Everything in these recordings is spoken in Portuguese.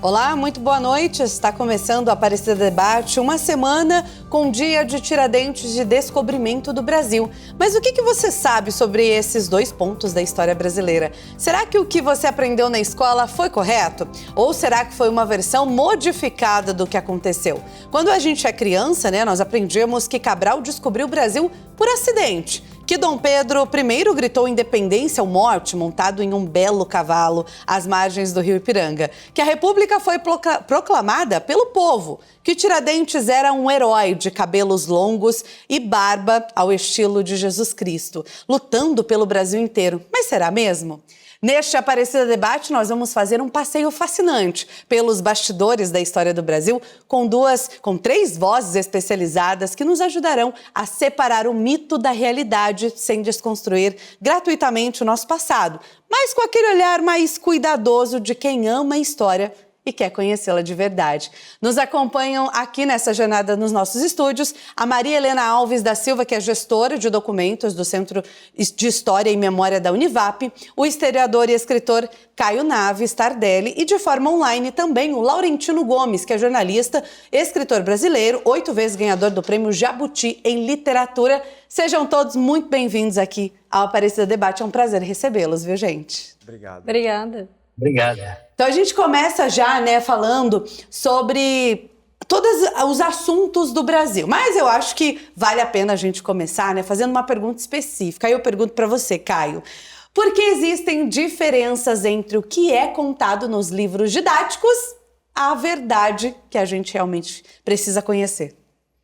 Olá, muito boa noite. Está começando o Aparecida Debate, uma semana com o dia de Tiradentes de descobrimento do Brasil. Mas o que você sabe sobre esses dois pontos da história brasileira? Será que o que você aprendeu na escola foi correto? Ou será que foi uma versão modificada do que aconteceu? Quando a gente é criança, nós aprendemos que Cabral descobriu o Brasil por acidente. Que Dom Pedro I gritou independência ou morte montado em um belo cavalo às margens do rio Ipiranga. Que a República foi proclamada pelo povo. Que Tiradentes era um herói de cabelos longos e barba ao estilo de Jesus Cristo, lutando pelo Brasil inteiro. Mas será mesmo? Neste Aparecida Debate, nós vamos fazer um passeio fascinante pelos bastidores da história do Brasil, com três vozes especializadas que nos ajudarão a separar o mito da realidade sem desconstruir gratuitamente o nosso passado, mas com aquele olhar mais cuidadoso de quem ama a história e quer conhecê-la de verdade. Nos acompanham aqui nessa jornada nos nossos estúdios a Maria Helena Alves da Silva, que é gestora de documentos do Centro de História e Memória da Univap, o historiador e escritor Caio Naves Tardelli e de forma online também o Laurentino Gomes, que é jornalista, escritor brasileiro, 8 vezes ganhador do Prêmio Jabuti em Literatura. Sejam todos muito bem-vindos aqui ao Aparecida Debate. É um prazer recebê-los, viu, gente? Obrigado. Obrigada. Então a gente começa já, falando sobre todos os assuntos do Brasil. Mas eu acho que vale a pena a gente começar, fazendo uma pergunta específica. Aí eu pergunto para você, Caio, por que existem diferenças entre o que é contado nos livros didáticos à verdade que a gente realmente precisa conhecer?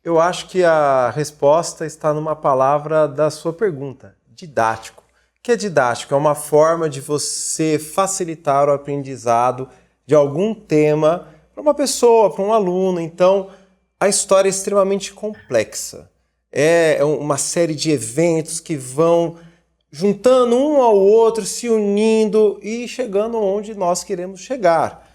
Eu acho que a resposta está numa palavra da sua pergunta, didático. O que é didático? É uma forma de você facilitar o aprendizado de algum tema para uma pessoa, para um aluno. Então, a história é extremamente complexa. É uma série de eventos que vão juntando um ao outro, se unindo e chegando onde nós queremos chegar.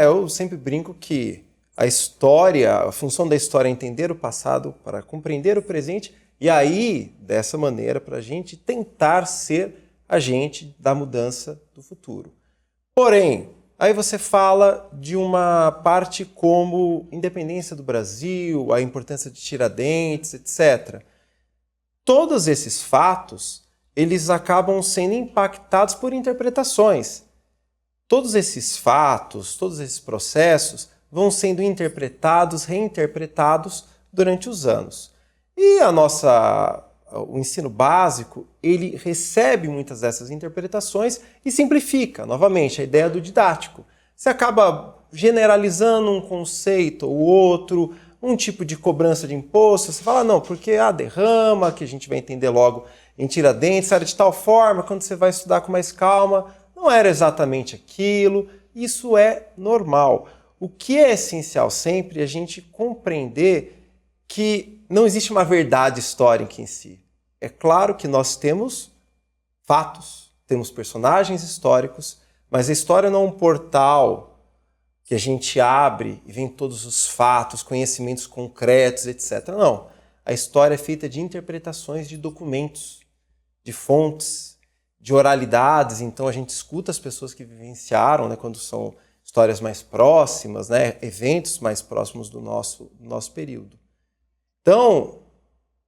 Eu sempre brinco que a função da história é entender o passado para compreender o presente. E aí, dessa maneira, para a gente tentar ser agente da mudança do futuro. Porém, aí você fala de uma parte como independência do Brasil, a importância de Tiradentes, etc. Todos esses fatos, eles acabam sendo impactados por interpretações. Todos esses fatos, todos esses processos vão sendo interpretados, reinterpretados durante os anos. E o ensino básico, ele recebe muitas dessas interpretações e simplifica, novamente, a ideia do didático. Você acaba generalizando um conceito ou outro, um tipo de cobrança de imposto, você fala, não, porque a derrama, que a gente vai entender logo em Tiradentes, era de tal forma, quando você vai estudar com mais calma, não era exatamente aquilo, isso é normal. O que é essencial sempre é a gente compreender que não existe uma verdade histórica em si. É claro que nós temos fatos, temos personagens históricos, mas a história não é um portal que a gente abre e vem todos os fatos, conhecimentos concretos, etc. Não. A história é feita de interpretações de documentos, de fontes, de oralidades. Então a gente escuta as pessoas que vivenciaram, quando são histórias mais próximas, eventos mais próximos do nosso período. Então,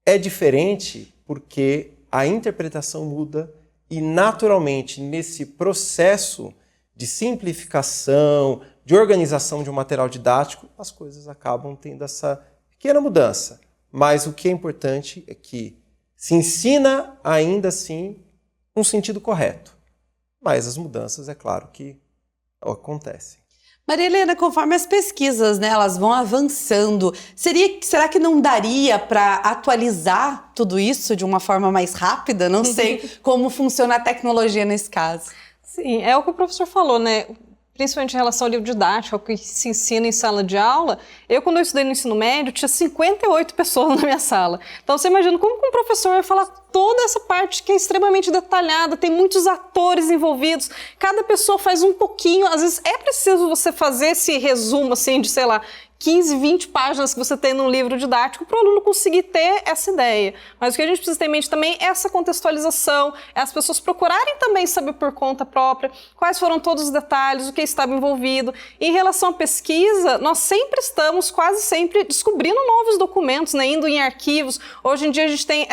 é diferente porque a interpretação muda e, naturalmente, nesse processo de simplificação, de organização de um material didático, as coisas acabam tendo essa pequena mudança. Mas o que é importante é que se ensina, ainda assim, um sentido correto. Mas as mudanças, é claro que acontecem. Maria Helena, conforme as pesquisas, elas vão avançando, será que não daria para atualizar tudo isso de uma forma mais rápida? Não sei como funciona a tecnologia nesse caso. Sim, é o que o professor falou, principalmente em relação ao livro didático, ao que se ensina em sala de aula. Quando eu estudei no ensino médio, tinha 58 pessoas na minha sala. Então, você imagina como que um professor vai falar toda essa parte que é extremamente detalhada, tem muitos atores envolvidos, cada pessoa faz um pouquinho, às vezes é preciso você fazer esse resumo, assim, de, 15, 20 páginas que você tem num livro didático para o aluno conseguir ter essa ideia. Mas o que a gente precisa ter em mente também é essa contextualização, é as pessoas procurarem também saber por conta própria quais foram todos os detalhes, o que estava envolvido. Em relação à pesquisa, nós sempre estamos, quase sempre, descobrindo novos documentos, né, indo em arquivos. Hoje em dia a gente tem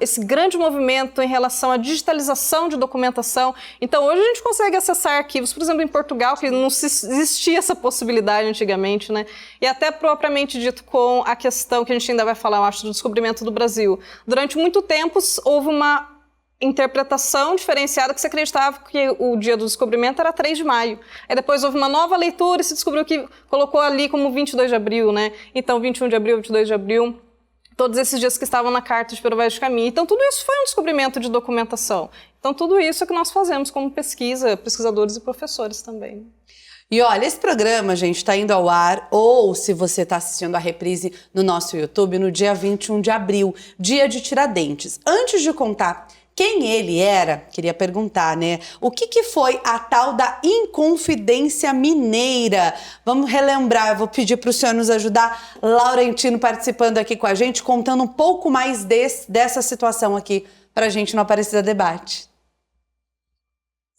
esse grande movimento em relação à digitalização de documentação. Então hoje a gente consegue acessar arquivos, por exemplo, em Portugal, que não existia essa possibilidade antigamente, né? E até propriamente dito com a questão que a gente ainda vai falar, eu acho, do descobrimento do Brasil. Durante muito tempo houve uma interpretação diferenciada que se acreditava que o dia do descobrimento era 3 de maio. Aí depois houve uma nova leitura e se descobriu que colocou ali como 22 de abril, né? Então 21 de abril, 22 de abril, todos esses dias que estavam na Carta de Pero Vaz de Caminha. Então tudo isso foi um descobrimento de documentação. Então tudo isso é que nós fazemos como pesquisadores e professores também. E olha, esse programa, gente, está indo ao ar, ou se você está assistindo a reprise no nosso YouTube, no dia 21 de abril, dia de Tiradentes. Antes de contar quem ele era, queria perguntar, né? O que foi a tal da Inconfidência Mineira? Vamos relembrar, eu vou pedir para o senhor nos ajudar. Laurentino participando aqui com a gente, contando um pouco mais dessa situação aqui para a gente no Aparecida Debate.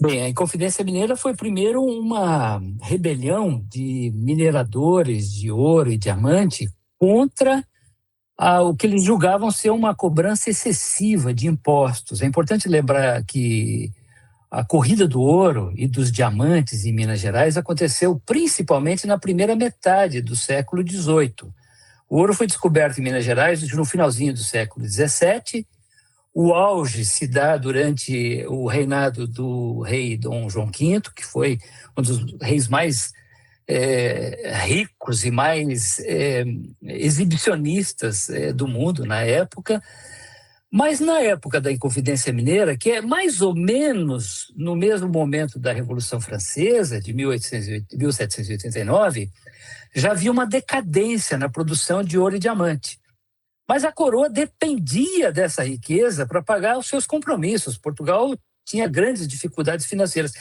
Bem, a Inconfidência Mineira foi primeiro uma rebelião de mineradores de ouro e diamante contra o que eles julgavam ser uma cobrança excessiva de impostos. É importante lembrar que a corrida do ouro e dos diamantes em Minas Gerais aconteceu principalmente na primeira metade do século XVIII. O ouro foi descoberto em Minas Gerais no finalzinho do século XVII. O auge se dá durante o reinado do rei Dom João V, que foi um dos reis mais ricos e mais exibicionistas do mundo na época. Mas na época da Inconfidência Mineira, que é mais ou menos no mesmo momento da Revolução Francesa, de 1789, já havia uma decadência na produção de ouro e diamante. Mas a coroa dependia dessa riqueza para pagar os seus compromissos. Portugal tinha grandes dificuldades financeiras.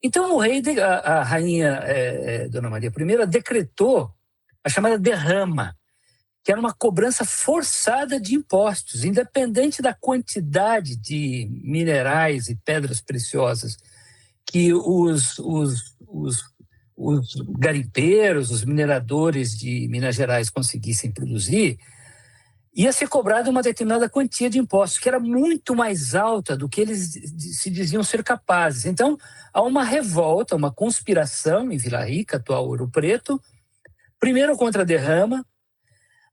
Então a rainha Dona Maria I decretou a chamada derrama, que era uma cobrança forçada de impostos, independente da quantidade de minerais e pedras preciosas que os garimpeiros, os mineradores de Minas Gerais conseguissem produzir. Ia ser cobrada uma determinada quantia de impostos, que era muito mais alta do que eles se diziam ser capazes. Então, há uma revolta, uma conspiração em Vila Rica, atual Ouro Preto, primeiro contra a derrama,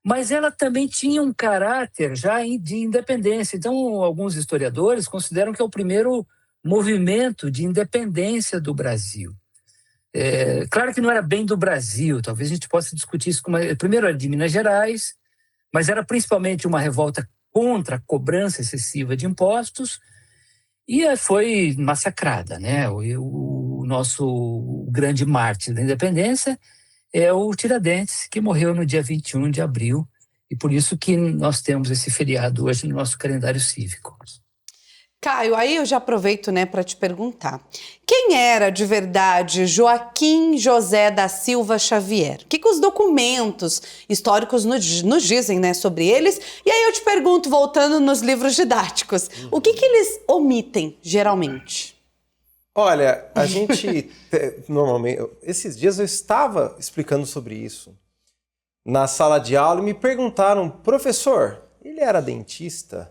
mas ela também tinha um caráter já de independência. Então, alguns historiadores consideram que é o primeiro movimento de independência do Brasil. Claro que não era bem do Brasil, talvez a gente possa discutir isso. Primeiro era de Minas Gerais, mas era principalmente uma revolta contra a cobrança excessiva de impostos e foi massacrada, né? O nosso grande mártir da independência é o Tiradentes, que morreu no dia 21 de abril, e por isso que nós temos esse feriado hoje no nosso calendário cívico. Caio, aí eu já aproveito, né, para te perguntar. Quem era de verdade Joaquim José da Silva Xavier? O que os documentos históricos nos dizem, né, sobre eles? E aí eu te pergunto, voltando nos livros didáticos, o que eles omitem, geralmente? Olha, a gente, normalmente, esses dias eu estava explicando sobre isso na sala de aula e me perguntaram, professor, ele era dentista?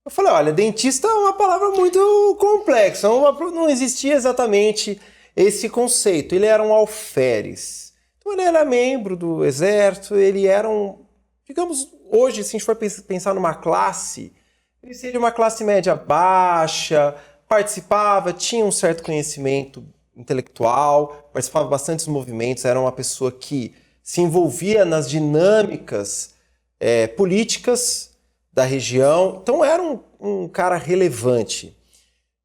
Eu falei, olha, dentista é uma palavra muito complexa, não existia exatamente esse conceito. Ele era um alferes. Então ele era membro do exército, ele era digamos, hoje, se a gente for pensar numa classe, ele seria uma classe média baixa, participava, tinha um certo conhecimento intelectual, participava bastante dos movimentos, era uma pessoa que se envolvia nas dinâmicas políticas da região, então era um cara relevante.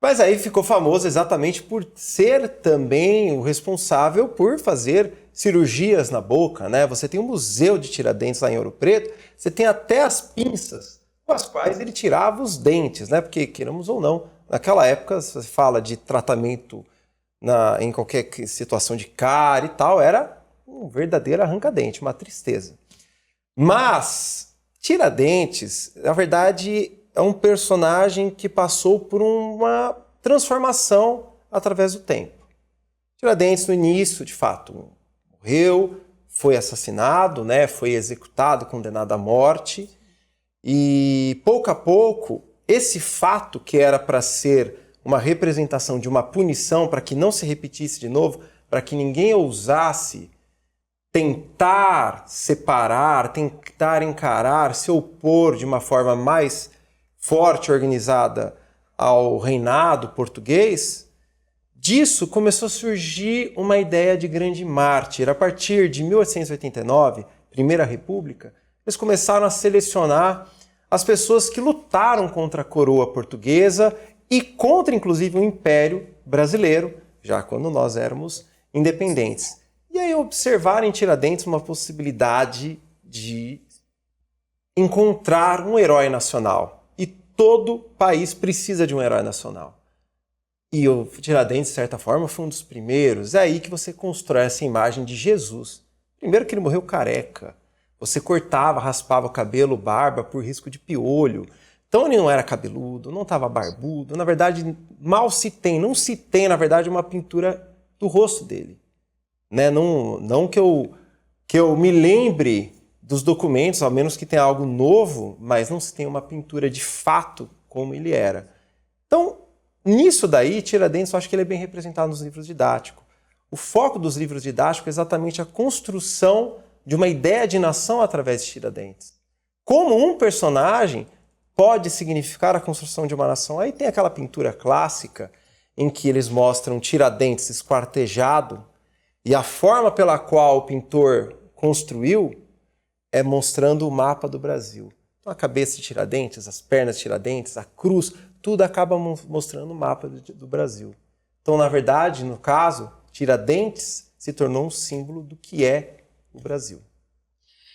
Mas aí ficou famoso exatamente por ser também o responsável por fazer cirurgias na boca, né? Você tem um museu de Tiradentes lá em Ouro Preto, você tem até as pinças com as quais ele tirava os dentes, né? Porque, queiramos ou não, naquela época, você fala de tratamento em qualquer situação de cárie e tal, era um verdadeiro arranca-dente, uma tristeza. Mas Tiradentes, na verdade, é um personagem que passou por uma transformação através do tempo. Tiradentes, no início, de fato, morreu, foi assassinado, né, foi executado, condenado à morte. E, pouco a pouco, esse fato que era para ser uma representação de uma punição, para que não se repetisse de novo, para que ninguém ousasse tentar separar, tentar encarar, se opor de uma forma mais forte e organizada ao reinado português, disso começou a surgir uma ideia de grande mártir. A partir de 1889, Primeira República, eles começaram a selecionar as pessoas que lutaram contra a coroa portuguesa e contra, inclusive, o Império Brasileiro, já quando nós éramos independentes. E aí observaram em Tiradentes uma possibilidade de encontrar um herói nacional. E todo país precisa de um herói nacional. E o Tiradentes, de certa forma, foi um dos primeiros. É aí que você constrói essa imagem de Jesus. Primeiro que ele morreu careca. Você cortava, raspava o cabelo, barba, por risco de piolho. Então ele não era cabeludo, não estava barbudo. Na verdade, mal se tem, não se tem, na verdade, uma pintura do rosto dele. Né? Não que eu me lembre dos documentos, ao menos que tenha algo novo, mas não se tem uma pintura de fato como ele era. Então, nisso daí, Tiradentes, eu acho que ele é bem representado nos livros didáticos. O foco dos livros didáticos é exatamente a construção de uma ideia de nação através de Tiradentes. Como um personagem pode significar a construção de uma nação. Aí tem aquela pintura clássica em que eles mostram Tiradentes esquartejado e a forma pela qual o pintor construiu é mostrando o mapa do Brasil. Então a cabeça de Tiradentes, as pernas de Tiradentes, a cruz, tudo acaba mostrando o mapa do Brasil. Então, na verdade, no caso, Tiradentes se tornou um símbolo do que é o Brasil.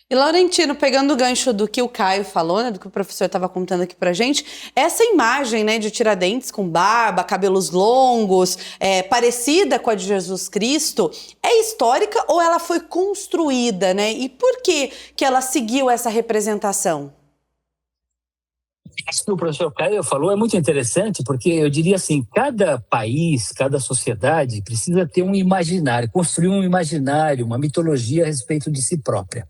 E Laurentino, pegando o gancho do que o Caio falou, né, do que o professor estava contando aqui pra gente, essa imagem, né, de Tiradentes com barba, cabelos longos, parecida com a de Jesus Cristo, é histórica ou ela foi construída, né? E por que ela seguiu essa representação? Isso que o professor Caio falou é muito interessante, porque eu diria assim, cada país, cada sociedade precisa ter um imaginário, construir um imaginário, uma mitologia a respeito de si própria,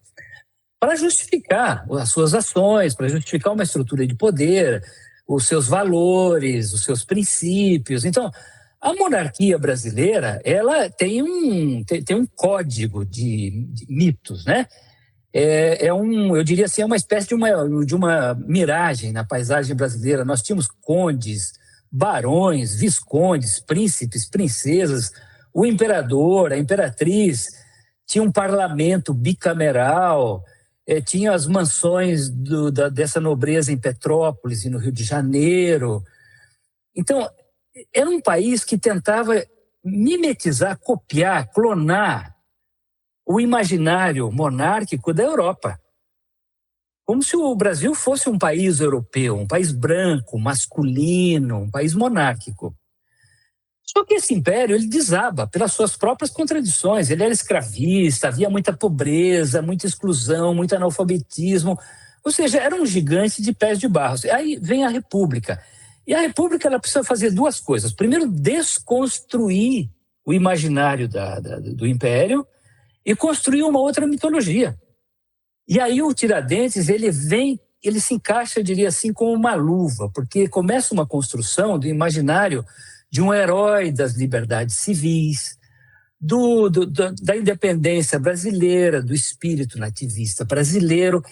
para justificar as suas ações, para justificar uma estrutura de poder, os seus valores, os seus princípios. Então, a monarquia brasileira, ela tem um código de mitos, né? Eu diria assim, é uma espécie de uma miragem na paisagem brasileira. Nós tínhamos condes, barões, viscondes, príncipes, princesas, o imperador, a imperatriz, tinha um parlamento bicameral, tinha as mansões dessa nobreza em Petrópolis e no Rio de Janeiro. Então, era um país que tentava mimetizar, copiar, clonar o imaginário monárquico da Europa. Como se o Brasil fosse um país europeu, um país branco, masculino, um país monárquico. Só que esse império, ele desaba pelas suas próprias contradições. Ele era escravista, havia muita pobreza, muita exclusão, muito analfabetismo. Ou seja, era um gigante de pés de barro. Aí vem a República. E a República ela precisa fazer duas coisas. Primeiro, desconstruir o imaginário do império e construir uma outra mitologia. E aí o Tiradentes, ele se encaixa, eu diria assim, como uma luva, porque começa uma construção do imaginário de um herói das liberdades civis, da independência brasileira, do espírito nativista brasileiro.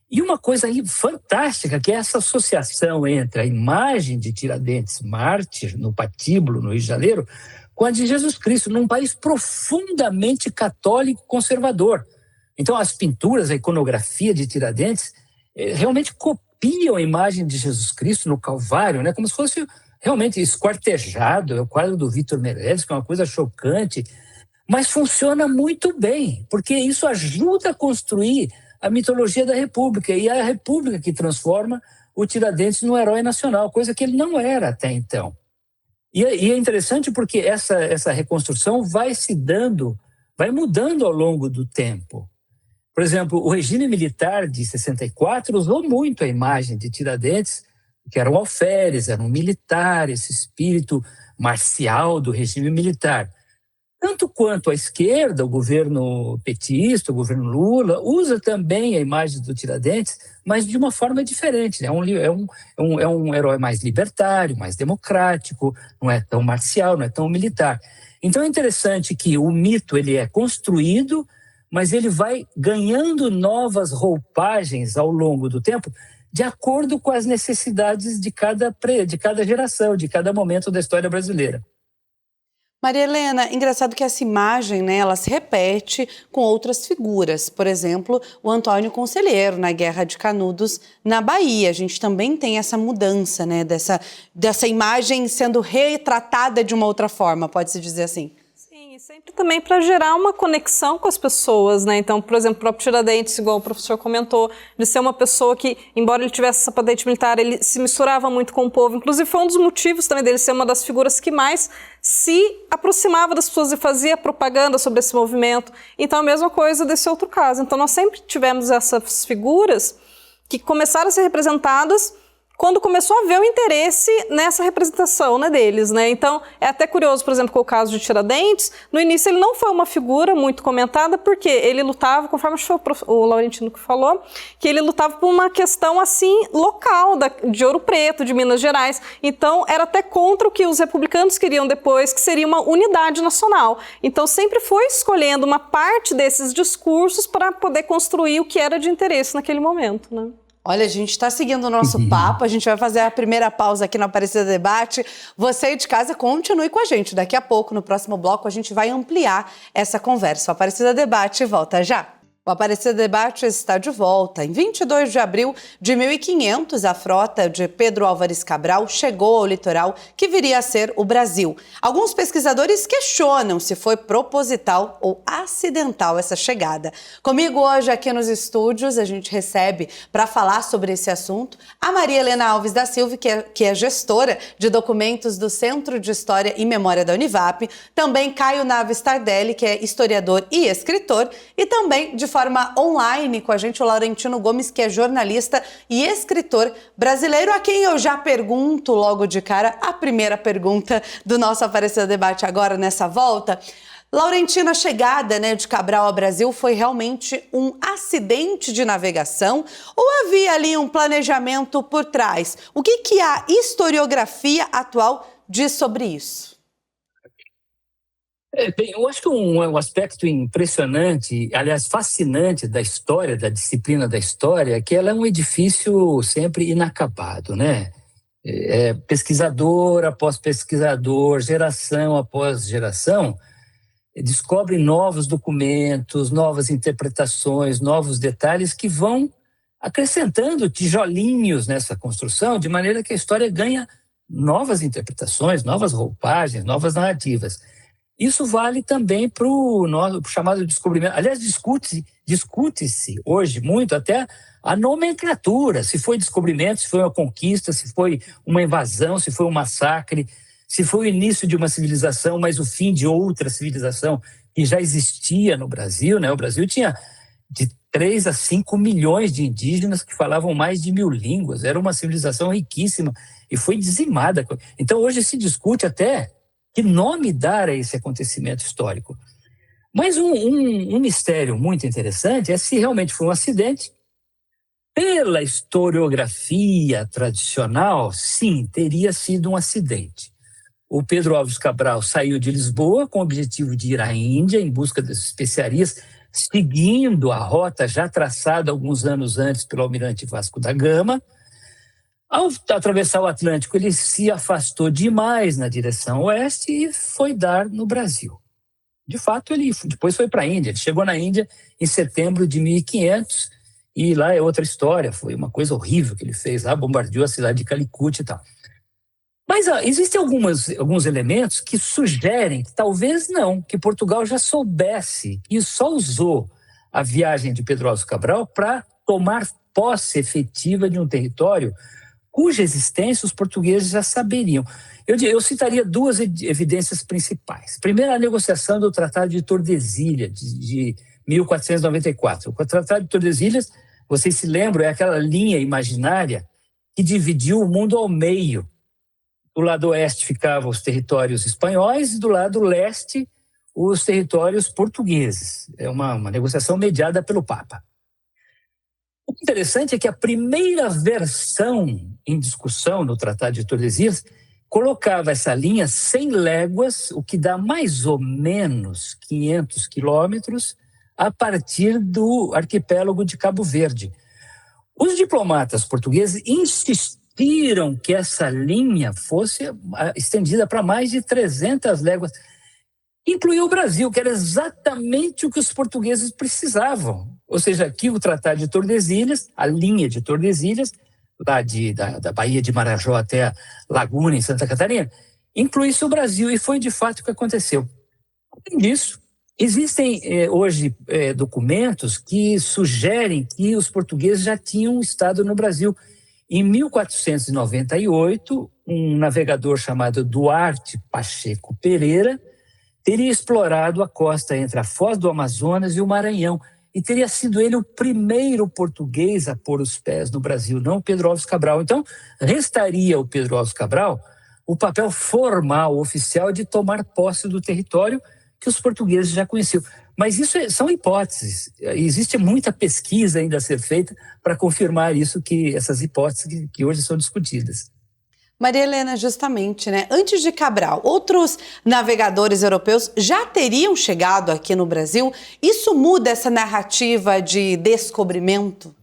E uma coisa aí fantástica, que é essa associação entre a imagem de Tiradentes, mártir, no Patíbulo, no Rio de Janeiro, com a de Jesus Cristo, num país profundamente católico conservador. Então, as pinturas, a iconografia de Tiradentes realmente copiam a imagem de Jesus Cristo no Calvário, né? Como se fosse realmente esquartejado. É o quadro do Victor Meirelles, que é uma coisa chocante, mas funciona muito bem, porque isso ajuda a construir a mitologia da República, e é a República que transforma o Tiradentes num herói nacional, coisa que ele não era até então. E é interessante porque essa reconstrução vai se dando vai mudando ao longo do tempo. Por exemplo, o regime militar de 64 usou muito a imagem de Tiradentes, que eram alferes, eram militares, esse espírito marcial do regime militar. Tanto quanto a esquerda, o governo petista, o governo Lula, usa também a imagem do Tiradentes, mas de uma forma diferente. É um herói mais libertário, mais democrático, não é tão marcial, não é tão militar. Então é interessante que o mito ele é construído, mas ele vai ganhando novas roupagens ao longo do tempo, de acordo com as necessidades de cada geração, de cada momento da história brasileira. Maria Helena, engraçado que essa imagem, né, ela se repete com outras figuras. Por exemplo, o Antônio Conselheiro, na Guerra de Canudos, na Bahia. A gente também tem essa mudança, né, dessa imagem sendo retratada de uma outra forma, pode-se dizer assim. Sim, e sempre também para gerar uma conexão com as pessoas, né? Então, por exemplo, o próprio Tiradentes, igual o professor comentou, de ser uma pessoa que, embora ele tivesse essa patente militar, ele se misturava muito com o povo. Inclusive, foi um dos motivos também dele ser uma das figuras que mais se aproximava das pessoas e fazia propaganda sobre esse movimento. Então, a mesma coisa desse outro caso. Então, nós sempre tivemos essas figuras que começaram a ser representadas quando começou a haver o interesse nessa representação, né, deles, né? Então, é até curioso, por exemplo, com o caso de Tiradentes, no início ele não foi uma figura muito comentada, porque ele lutava, conforme foi o Laurentino que falou, que ele lutava por uma questão, assim, local, de Ouro Preto, de Minas Gerais. Então, era até contra o que os republicanos queriam depois, que seria uma unidade nacional. Então, sempre foi escolhendo uma parte desses discursos para poder construir o que era de interesse naquele momento, né? Olha, a gente está seguindo o nosso papo, a gente vai fazer a primeira pausa aqui no Aparecida Debate. Você aí de casa, continue com a gente. Daqui a pouco, no próximo bloco, a gente vai ampliar essa conversa. O Aparecida Debate volta já. O Aparecida Debate está de volta. Em 22 de abril de 1500, a frota de Pedro Álvares Cabral chegou ao litoral que viria a ser o Brasil. Alguns pesquisadores questionam se foi proposital ou acidental essa chegada. Comigo hoje aqui nos estúdios, a gente recebe para falar sobre esse assunto a Maria Helena Alves da Silva, que é gestora de documentos do Centro de História e Memória da Univap, também Caio Naves Tardelli, que é historiador e escritor, e também de forma online com a gente o Laurentino Gomes, que é jornalista e escritor brasileiro, a quem eu já pergunto logo de cara a primeira pergunta do nosso Aparecida Debate agora nessa volta. Laurentino, a chegada, né, de Cabral ao Brasil foi realmente um acidente de navegação ou havia ali um planejamento por trás? O que a historiografia atual diz sobre isso? Bem, eu acho que um aspecto impressionante, aliás, fascinante da história, da disciplina da história, é que ela é um edifício sempre inacabado, né? Pesquisador após pesquisador, geração após geração, descobre novos documentos, novas interpretações, novos detalhes que vão acrescentando tijolinhos nessa construção, de maneira que a história ganha novas interpretações, novas roupagens, novas narrativas. Isso vale também para o chamado descobrimento. Aliás, discute-se hoje muito até a nomenclatura, se foi descobrimento, se foi uma conquista, se foi uma invasão, se foi um massacre, se foi o início de uma civilização, mas o fim de outra civilização que já existia no Brasil, né? O Brasil tinha de 3 a 5 milhões de indígenas que falavam mais de 1000 línguas, era uma civilização riquíssima e foi dizimada. Então, hoje se discute até que nome dar a esse acontecimento histórico. Mas um mistério muito interessante é se realmente foi um acidente. Pela historiografia tradicional, sim, teria sido um acidente. O Pedro Álvares Cabral saiu de Lisboa com o objetivo de ir à Índia em busca das especiarias, seguindo a rota já traçada alguns anos antes pelo almirante Vasco da Gama. Ao atravessar o Atlântico, ele se afastou demais na direção oeste e foi dar no Brasil. De fato, ele depois foi para a Índia. Ele chegou na Índia em setembro de 1500 e lá é outra história. Foi uma coisa horrível que ele fez lá, bombardeou a cidade de Calicut e tal. Mas existem alguns elementos que sugerem que talvez não, que Portugal já soubesse e só usou a viagem de Pedro Álvares Cabral para tomar posse efetiva de um território cuja existência os portugueses já saberiam. Eu citaria duas evidências principais. Primeiro, a negociação do Tratado de Tordesilhas, de 1494. O Tratado de Tordesilhas, vocês se lembram, é aquela linha imaginária que dividiu o mundo ao meio. Do lado oeste ficavam os territórios espanhóis e do lado leste os territórios portugueses. É uma negociação mediada pelo Papa. O interessante é que a primeira versão em discussão no Tratado de Tordesilhas colocava essa linha 100 léguas, o que dá mais ou menos 500 quilômetros, a partir do arquipélago de Cabo Verde. Os diplomatas portugueses insistiram que essa linha fosse estendida para mais de 300 léguas, incluiu o Brasil, que era exatamente o que os portugueses precisavam. Ou seja, aqui o Tratado de Tordesilhas, a linha de Tordesilhas, lá da Baía de Marajó até a Laguna, em Santa Catarina, incluísse o Brasil, e foi de fato o que aconteceu. Além disso, existem hoje documentos que sugerem que os portugueses já tinham estado no Brasil. Em 1498, um navegador chamado Duarte Pacheco Pereira teria explorado a costa entre a Foz do Amazonas e o Maranhão, e teria sido ele o primeiro português a pôr os pés no Brasil, não o Pedro Álvares Cabral. Então, restaria ao Pedro Álvares Cabral o papel formal, oficial, de tomar posse do território que os portugueses já conheciam. Mas isso são hipóteses. Existe muita pesquisa ainda a ser feita para confirmar isso, essas hipóteses que hoje são discutidas. Maria Helena, justamente, né? Antes de Cabral, outros navegadores europeus já teriam chegado aqui no Brasil? Isso muda essa narrativa de descobrimento?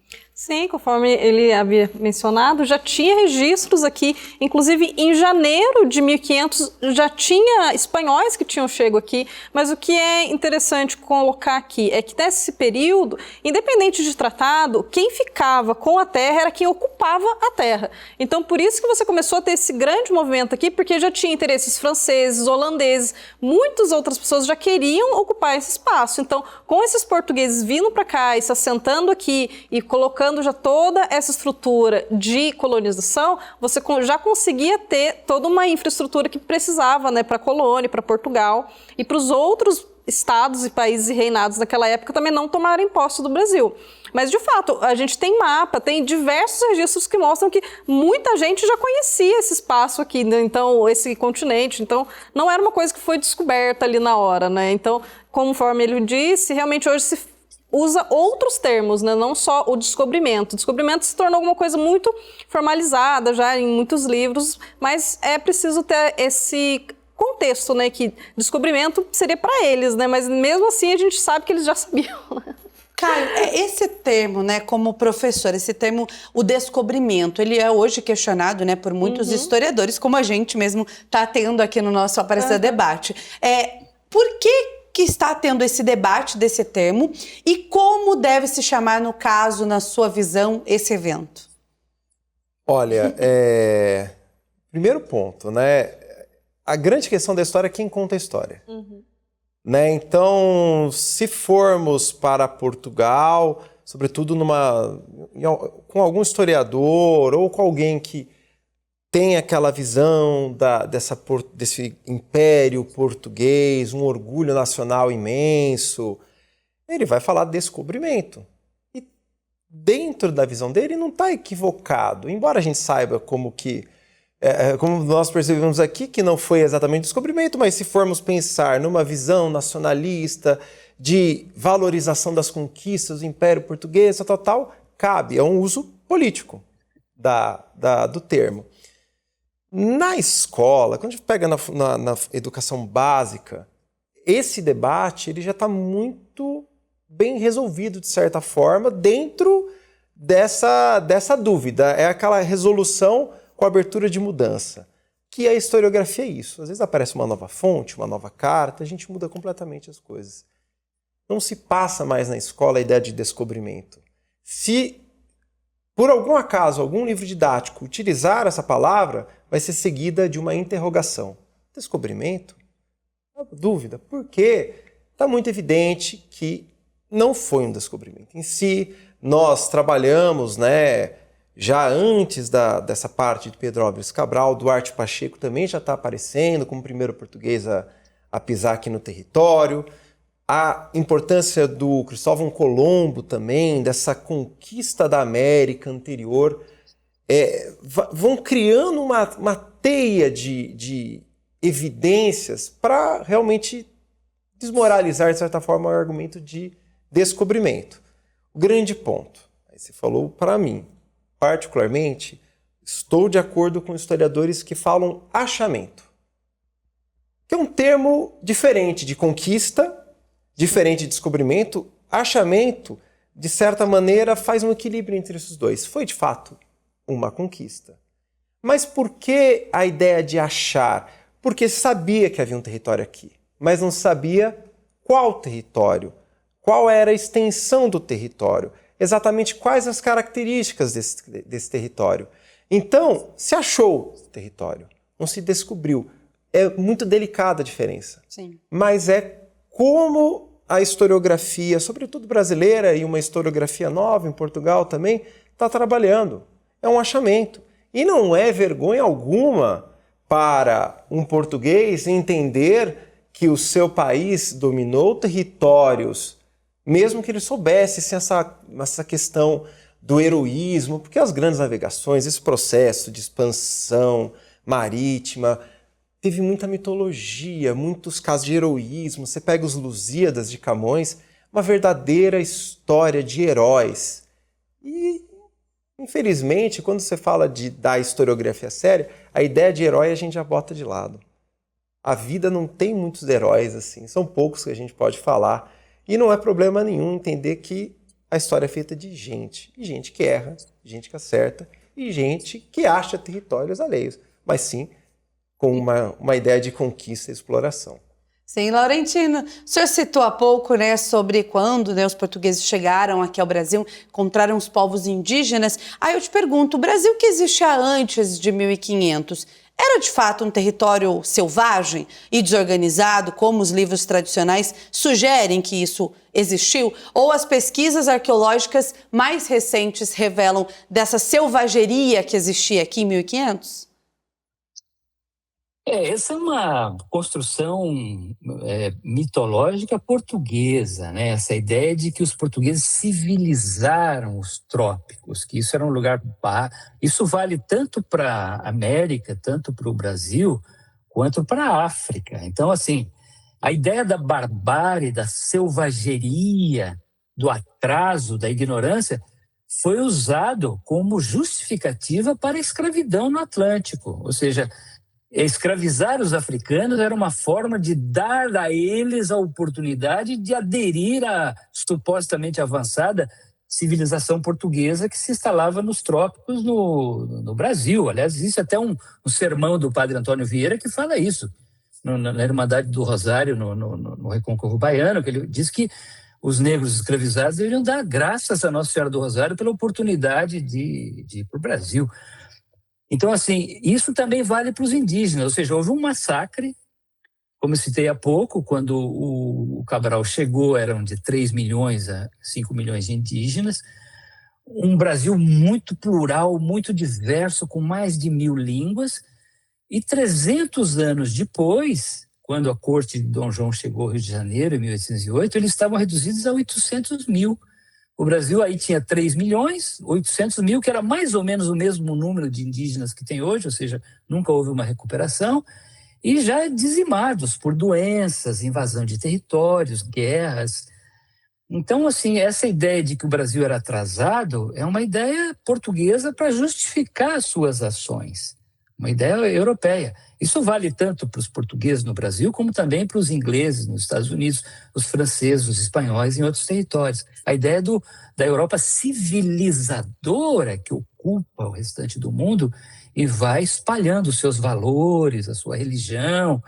Sim, conforme ele havia mencionado, já tinha registros aqui, inclusive em janeiro de 1500 já tinha espanhóis que tinham chego aqui, mas o que é interessante colocar aqui é que nesse período, independente de tratado, quem ficava com a terra era quem ocupava a terra. Então, por isso que você começou a ter esse grande movimento aqui, porque já tinha interesses franceses, holandeses, muitas outras pessoas já queriam ocupar esse espaço. Então, com esses portugueses vindo para cá e se assentando aqui e colocando já toda essa estrutura de colonização, você já conseguia ter toda uma infraestrutura que precisava, né, para a colônia, para Portugal e para os outros estados e países e reinados daquela época também não tomarem posse do Brasil. Mas, de fato, a gente tem mapa, tem diversos registros que mostram que muita gente já conhecia esse espaço aqui, né? Então, esse continente. Então, não era uma coisa que foi descoberta ali na hora, né? Então, conforme ele disse, realmente hoje se usa outros termos, né? Não só o descobrimento. O descobrimento se tornou alguma coisa muito formalizada já em muitos livros, mas é preciso ter esse contexto, né? Que descobrimento seria para eles, né? Mas mesmo assim a gente sabe que eles já sabiam. Caio, esse termo, né, como professor, esse termo, o descobrimento, ele é hoje questionado, né, por muitos historiadores, como a gente mesmo está tendo aqui no nosso Aparecida Debate. Por que está tendo esse debate desse termo e como deve se chamar, no caso, na sua visão, esse evento? Olha, primeiro ponto, né? A grande questão da história é quem conta a história. Né? Então, se formos para Portugal, sobretudo com algum historiador ou com alguém que tem aquela visão desse império português, um orgulho nacional imenso, ele vai falar de descobrimento. E dentro da visão dele não está equivocado, embora a gente saiba como nós percebemos aqui, que não foi exatamente descobrimento, mas se formos pensar numa visão nacionalista de valorização das conquistas do Império Português, tal, cabe, é um uso político do termo. Na escola, quando a gente pega na educação básica, esse debate ele já está muito bem resolvido, de certa forma, dentro dessa dúvida. É aquela resolução com abertura de mudança, que a historiografia é isso. Às vezes aparece uma nova fonte, uma nova carta, a gente muda completamente as coisas. Não se passa mais na escola a ideia de descobrimento. Se, por algum acaso, algum livro didático utilizar essa palavra, vai ser seguida de uma interrogação. Descobrimento? Dúvida. Por quê? Está muito evidente que não foi um descobrimento. Em si, nós trabalhamos, né, Já antes dessa parte de Pedro Álvares Cabral, Duarte Pacheco também já está aparecendo como o primeiro português a pisar aqui no território. A importância do Cristóvão Colombo também, dessa conquista da América anterior, vão criando uma teia de evidências para realmente desmoralizar, de certa forma, o argumento de descobrimento. O grande ponto, aí você falou para mim, particularmente, estou de acordo com historiadores que falam achamento, que é um termo diferente de conquista, diferente de descobrimento. Achamento, de certa maneira, faz um equilíbrio entre esses dois. Foi, de fato, uma conquista. Mas por que a ideia de achar? Porque sabia que havia um território aqui, mas não sabia qual território, qual era a extensão do território, exatamente quais as características desse território. Então, se achou o território, não se descobriu. É muito delicada a diferença. Sim. Mas é como a historiografia, sobretudo brasileira, e uma historiografia nova em Portugal também, está trabalhando. É um achamento. E não é vergonha alguma para um português entender que o seu país dominou territórios, mesmo que ele soubesse essa questão do heroísmo, porque as grandes navegações, esse processo de expansão marítima, teve muita mitologia, muitos casos de heroísmo. Você pega os Lusíadas de Camões, uma verdadeira história de heróis. E, infelizmente, quando você fala da historiografia séria, a ideia de herói a gente já bota de lado. A vida não tem muitos heróis assim, são poucos que a gente pode falar. E não é problema nenhum entender que a história é feita de gente que erra, gente que acerta e gente que acha territórios alheios, mas sim com uma ideia de conquista e exploração. Sim, Laurentino, o senhor citou há pouco, sobre quando os portugueses chegaram aqui ao Brasil, encontraram os povos indígenas. Aí eu te pergunto, o Brasil que existia antes de 1500, era de fato um território selvagem e desorganizado, como os livros tradicionais sugerem que isso existiu? Ou as pesquisas arqueológicas mais recentes revelam dessa selvageria que existia aqui em 1500? Essa é uma construção mitológica portuguesa, né? Essa ideia de que os portugueses civilizaram os trópicos, que isso era um lugar... Isso vale tanto para a América, tanto para o Brasil, quanto para a África. Então, assim, a ideia da barbárie, da selvageria, do atraso, da ignorância, foi usado como justificativa para a escravidão no Atlântico. Ou seja, escravizar os africanos era uma forma de dar a eles a oportunidade de aderir à supostamente avançada civilização portuguesa que se instalava nos trópicos no Brasil. Aliás, existe até um sermão do padre Antônio Vieira que fala isso, na Irmandade do Rosário, no Recôncavo Baiano, que ele diz que os negros escravizados deveriam dar graças a Nossa Senhora do Rosário pela oportunidade de ir para o Brasil. Então, assim, isso também vale para os indígenas, ou seja, houve um massacre, como eu citei há pouco, quando o Cabral chegou, eram de 3 milhões a 5 milhões de indígenas, um Brasil muito plural, muito diverso, com mais de 1.000 línguas, e 300 anos depois, quando a corte de Dom João chegou ao Rio de Janeiro, em 1808, eles estavam reduzidos a 800 mil. O Brasil aí tinha 3 milhões, 800 mil, que era mais ou menos o mesmo número de indígenas que tem hoje, ou seja, nunca houve uma recuperação, e já dizimados por doenças, invasão de territórios, guerras. Então, assim, essa ideia de que o Brasil era atrasado é uma ideia portuguesa para justificar as suas ações, uma ideia europeia. Isso vale tanto para os portugueses no Brasil, como também para os ingleses nos Estados Unidos, os franceses, os espanhóis em outros territórios. A ideia da Europa civilizadora que ocupa o restante do mundo e vai espalhando os seus valores, a sua religião,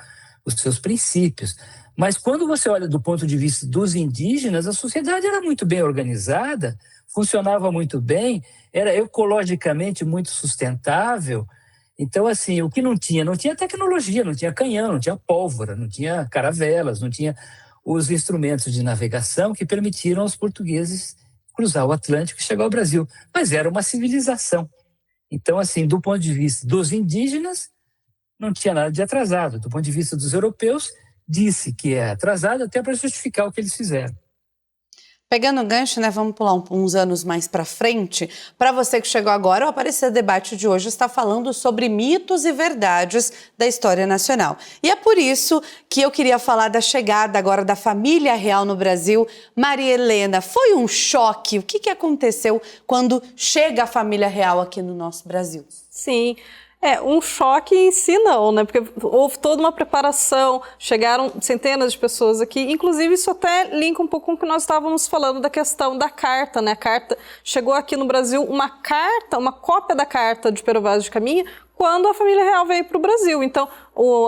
os seus princípios. Mas quando você olha do ponto de vista dos indígenas, a sociedade era muito bem organizada, funcionava muito bem, era ecologicamente muito sustentável. Então, assim, o que não tinha tecnologia, não tinha canhão, não tinha pólvora, não tinha caravelas, não tinha os instrumentos de navegação que permitiram aos portugueses cruzar o Atlântico e chegar ao Brasil. Mas era uma civilização. Então, assim, do ponto de vista dos indígenas, não tinha nada de atrasado. Do ponto de vista dos europeus, disse que é atrasado até para justificar o que eles fizeram. Pegando o gancho, né, vamos pular uns anos mais para frente. Para você que chegou agora, o Aparecida Debate de hoje está falando sobre mitos e verdades da história nacional. E é por isso que eu queria falar da chegada agora da família real no Brasil. Maria Helena, foi um choque? O que aconteceu quando chega a família real aqui no nosso Brasil? Sim. Um choque em si não, né? Porque houve toda uma preparação, chegaram centenas de pessoas aqui, inclusive isso até linka um pouco com o que nós estávamos falando da questão da carta, né? A carta chegou aqui no Brasil, uma cópia da carta de Pero Vaz de Caminha, quando a família real veio para o Brasil. Então,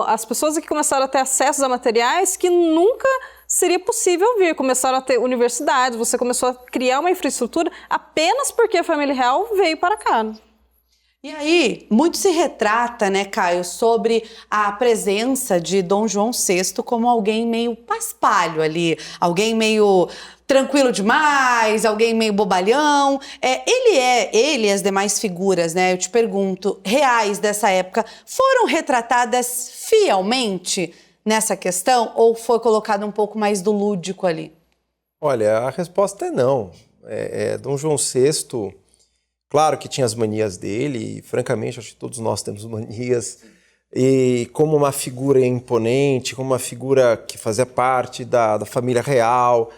as pessoas aqui começaram a ter acesso a materiais que nunca seria possível vir. Começaram a ter universidades, você começou a criar uma infraestrutura apenas porque a família real veio para cá. E aí, muito se retrata, né, Caio, sobre a presença de Dom João VI como alguém meio paspalho ali, alguém meio tranquilo demais, alguém meio bobalhão. Ele e as demais figuras, né, eu te pergunto, reais dessa época, foram retratadas fielmente nessa questão ou foi colocado um pouco mais do lúdico ali? Olha, a resposta é não. Dom João VI... Claro que tinha as manias dele, e francamente acho que todos nós temos manias, e como uma figura imponente, como uma figura que fazia parte da família real,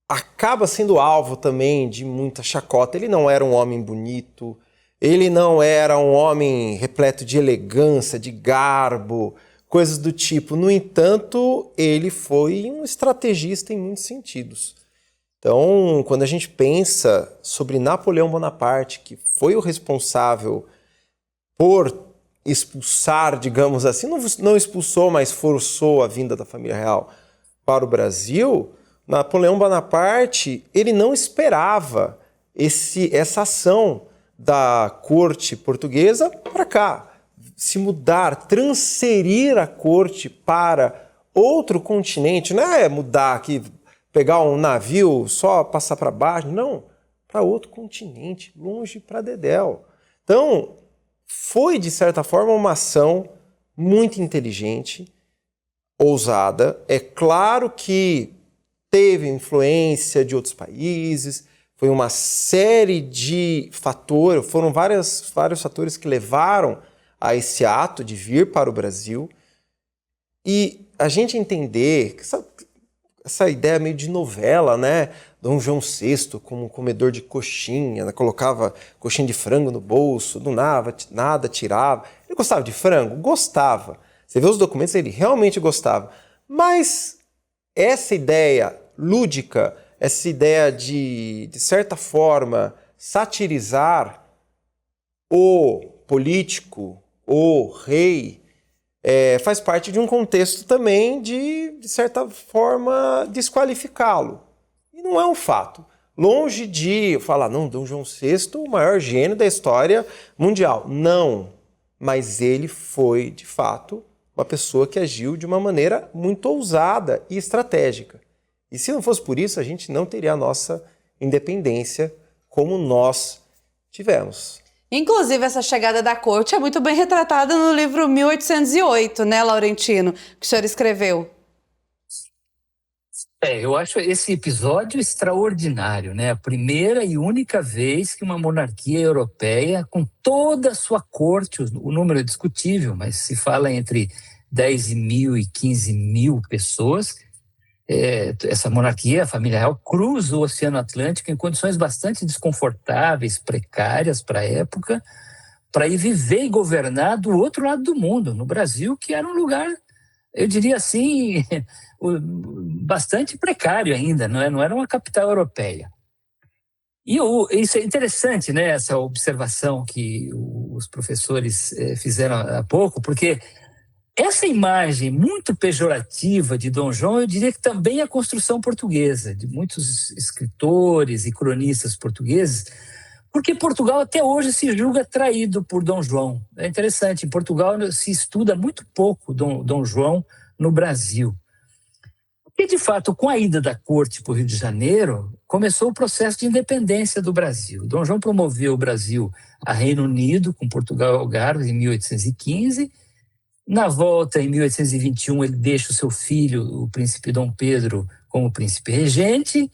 acaba sendo alvo também de muita chacota. Ele não era um homem bonito, ele não era um homem repleto de elegância, de garbo, coisas do tipo. No entanto, ele foi um estrategista em muitos sentidos. Então, quando a gente pensa sobre Napoleão Bonaparte, que foi o responsável por expulsar, digamos assim, não expulsou, mas forçou a vinda da família real para o Brasil, Napoleão Bonaparte, ele não esperava essa ação da corte portuguesa para cá, se mudar, transferir a corte para outro continente, não é mudar aqui, pegar um navio, só passar para baixo, não, para outro continente, longe para dedéu. Então, foi, de certa forma, uma ação muito inteligente, ousada. É claro que teve influência de outros países, foi uma série de fatores, foram vários fatores que levaram a esse ato de vir para o Brasil. E a gente entender que essa ideia meio de novela, né? Dom João VI como um comedor de coxinha, né? Colocava coxinha de frango no bolso, do nada tirava. Ele gostava de frango? Gostava. Você vê os documentos, ele realmente gostava. Mas essa ideia lúdica, essa ideia de certa forma, satirizar o político, o rei, faz parte de um contexto também de certa forma, desqualificá-lo. E não é um fato. Longe de falar, não, Dom João VI, o maior gênio da história mundial. Não, mas ele foi, de fato, uma pessoa que agiu de uma maneira muito ousada e estratégica. E se não fosse por isso, a gente não teria a nossa independência como nós tivemos. Inclusive, essa chegada da corte é muito bem retratada no livro 1808, né, Laurentino, que o senhor escreveu. Eu acho esse episódio extraordinário, né? A primeira e única vez que uma monarquia europeia, com toda a sua corte, o número é discutível, mas se fala entre 10 mil e 15 mil pessoas, essa monarquia, a família real, cruza o Oceano Atlântico em condições bastante desconfortáveis, precárias para a época, para ir viver e governar do outro lado do mundo, no Brasil, que era um lugar, eu diria assim, bastante precário ainda, não era uma capital europeia. E isso é interessante, né, essa observação que os professores fizeram há pouco, porque essa imagem muito pejorativa de Dom João, eu diria que também é a construção portuguesa, de muitos escritores e cronistas portugueses, porque Portugal até hoje se julga traído por Dom João. É interessante, em Portugal se estuda muito pouco Dom João no Brasil. Por E, de fato, com a ida da corte para o Rio de Janeiro, começou o processo de independência do Brasil. Dom João promoveu o Brasil a Reino Unido, com Portugal e Algarve, em 1815. Na volta, em 1821, ele deixa o seu filho, o príncipe Dom Pedro, como príncipe regente.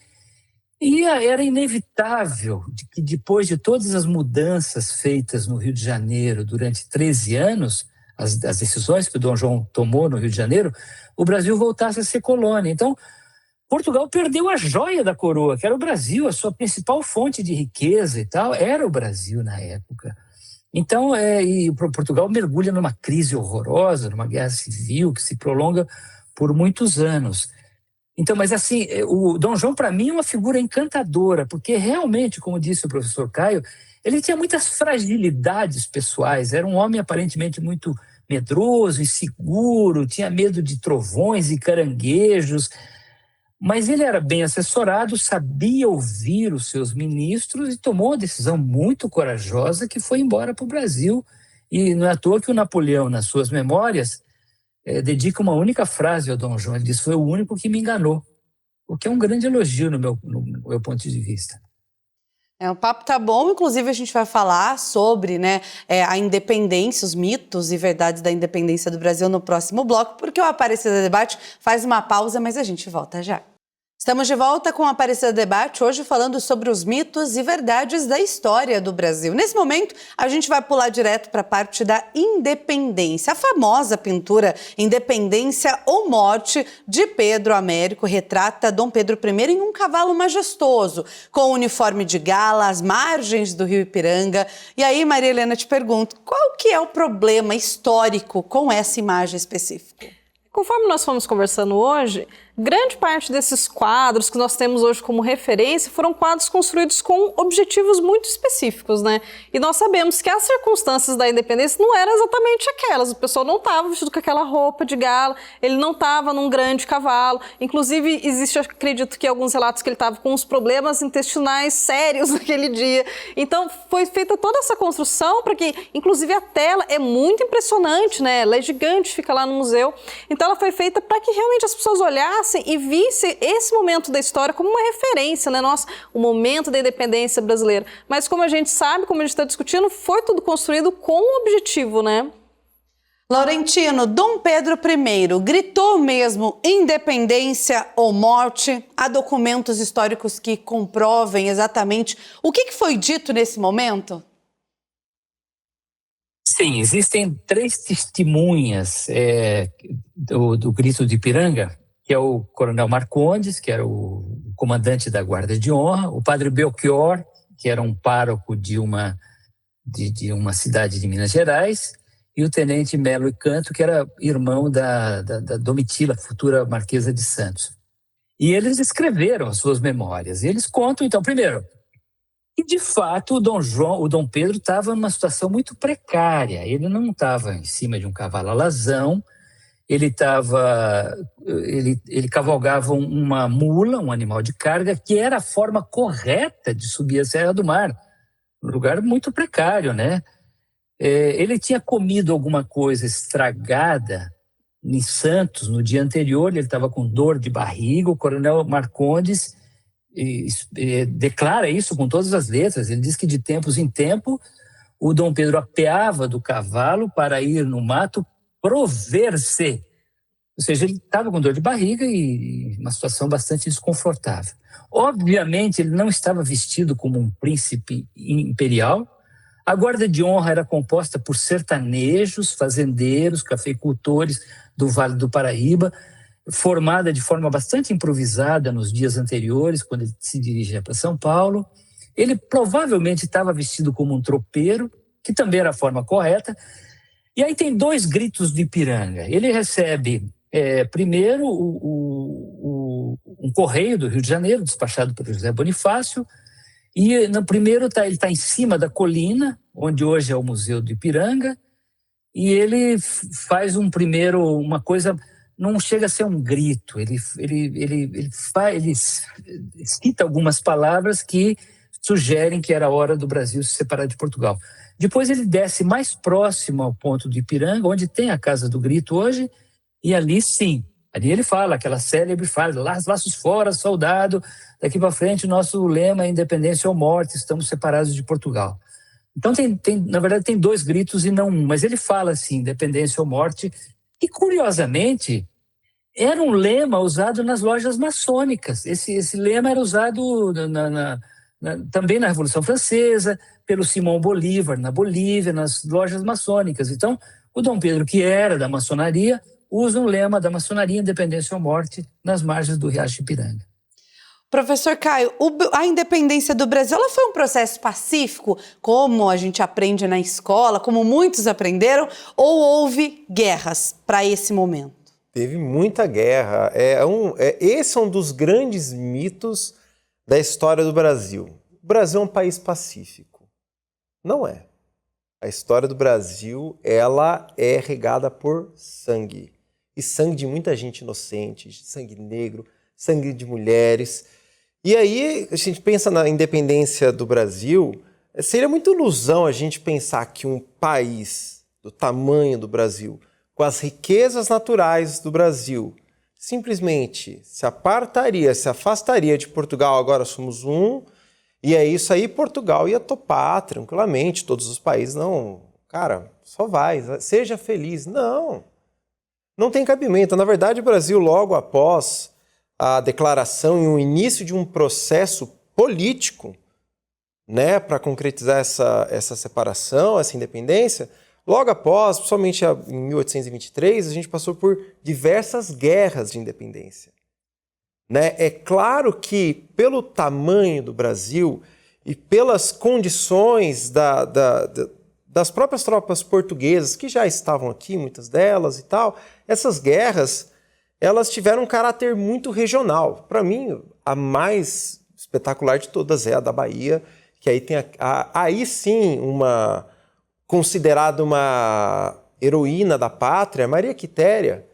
E era inevitável que, depois de todas as mudanças feitas no Rio de Janeiro durante 13 anos, as decisões que o Dom João tomou no Rio de Janeiro, o Brasil voltasse a ser colônia. Então, Portugal perdeu a joia da coroa, que era o Brasil, a sua principal fonte de riqueza e tal, era o Brasil na época. Então, Portugal mergulha numa crise horrorosa, numa guerra civil que se prolonga por muitos anos. Então, mas assim, o Dom João, para mim, é uma figura encantadora, porque realmente, como disse o professor Caio, ele tinha muitas fragilidades pessoais, era um homem aparentemente muito medroso, inseguro, tinha medo de trovões e caranguejos, mas ele era bem assessorado, sabia ouvir os seus ministros e tomou uma decisão muito corajosa que foi embora para o Brasil. E não é à toa que o Napoleão, nas suas memórias, dedica uma única frase ao Dom João. Ele diz: foi o único que me enganou, o que é um grande elogio no meu ponto de vista. O papo tá bom, inclusive a gente vai falar sobre, a independência, os mitos e verdades da independência do Brasil no próximo bloco, porque o Aparecida Debate faz uma pausa, mas a gente volta já. Estamos de volta com o Aparecida Debate, hoje falando sobre os mitos e verdades da história do Brasil. Nesse momento, a gente vai pular direto para a parte da independência. A famosa pintura Independência ou Morte, de Pedro Américo, retrata Dom Pedro I em um cavalo majestoso, com uniforme de gala, às margens do rio Ipiranga. E aí, Maria Helena, te pergunto, qual que é o problema histórico com essa imagem específica? Conforme nós fomos conversando hoje, grande parte desses quadros que nós temos hoje como referência foram quadros construídos com objetivos muito específicos, né? E nós sabemos que as circunstâncias da independência não eram exatamente aquelas. O pessoal não estava vestido com aquela roupa de gala, ele não estava num grande cavalo. Inclusive, existe, eu acredito que alguns relatos que ele estava com uns problemas intestinais sérios naquele dia. Então, foi feita toda essa construção para que, inclusive, a tela é muito impressionante, né? Ela é gigante, fica lá no museu. Então, ela foi feita para que realmente as pessoas olhassem e vissem esse momento da história como uma referência, né? Nossa, o momento da independência brasileira. Mas como a gente sabe, como a gente está discutindo, foi tudo construído com um objetivo, né? Laurentino, Dom Pedro I gritou mesmo independência ou morte? Há documentos históricos que comprovem exatamente o que foi dito nesse momento? Sim, existem 3 testemunhas do grito de Ipiranga, que é o coronel Marcondes, que era o comandante da Guarda de Honra, o padre Belchior, que era um pároco de uma cidade de Minas Gerais, e o tenente Melo e Canto, que era irmão da Domitila, futura Marquesa de Santos. E eles escreveram as suas memórias. E eles contam, então, primeiro, que de fato o Dom Pedro estava numa situação muito precária. Ele não estava em cima de um cavalo alazão, ele cavalgava uma mula, um animal de carga, que era a forma correta de subir a Serra do Mar, um lugar muito precário, né? Ele tinha comido alguma coisa estragada em Santos no dia anterior, ele estava com dor de barriga. O coronel Marcondes declara isso com todas as letras. Ele diz que de tempos em tempo o Dom Pedro apeava do cavalo para ir no mato prover-se. Ou seja, ele estava com dor de barriga e uma situação bastante desconfortável. Obviamente, ele não estava vestido como um príncipe imperial. A Guarda de Honra era composta por sertanejos, fazendeiros, cafeicultores do Vale do Paraíba, formada de forma bastante improvisada nos dias anteriores, quando ele se dirigia para São Paulo. Ele provavelmente estava vestido como um tropeiro, que também era a forma correta. E aí tem 2 gritos de Ipiranga. Ele recebe, primeiro, um correio do Rio de Janeiro, despachado pelo José Bonifácio, e no primeiro ele está em cima da colina, onde hoje é o Museu do Ipiranga, e ele faz uma coisa, não chega a ser um grito, ele cita algumas palavras que sugerem que era hora do Brasil se separar de Portugal. Depois ele desce mais próximo ao ponto do Ipiranga, onde tem a Casa do Grito hoje, e ali sim, Ali ele fala, aquela célebre frase, laços fora, soldado, daqui para frente o nosso lema é independência ou morte, estamos separados de Portugal. Então, na verdade, tem 2 gritos e não um, mas ele fala assim, independência ou morte, e curiosamente, era um lema usado nas lojas maçônicas. Esse lema era usado também na Revolução Francesa, pelo Simão Bolívar, na Bolívia, nas lojas maçônicas. Então, o Dom Pedro, que era da maçonaria, usa um lema da maçonaria, independência ou morte, nas margens do Riacho Ipiranga. Professor Caio, a independência do Brasil ela foi um processo pacífico, como a gente aprende na escola, como muitos aprenderam, ou houve guerras para esse momento? Teve muita guerra. Esse é um dos grandes mitos da história do Brasil. O Brasil é um país pacífico. Não é. A história do Brasil, ela é regada por sangue. E sangue de muita gente inocente, sangue negro, sangue de mulheres. E aí, a gente pensa na independência do Brasil, seria muita ilusão a gente pensar que um país do tamanho do Brasil, com as riquezas naturais do Brasil, simplesmente se apartaria, se afastaria de Portugal, agora somos um, e é isso aí, Portugal ia topar tranquilamente, todos os países, não, cara, só vai, seja feliz. Não tem cabimento. Na verdade, o Brasil, logo após a declaração e o início de um processo político, né, para concretizar essa separação, essa independência, logo após, principalmente em 1823, a gente passou por diversas guerras de independência. Né? É claro que, pelo tamanho do Brasil e pelas condições das próprias tropas portuguesas, que já estavam aqui, muitas delas e tal, essas guerras elas tiveram um caráter muito regional. Para mim, a mais espetacular de todas é a da Bahia, que aí tem aí sim considerada uma heroína da pátria, Maria Quitéria,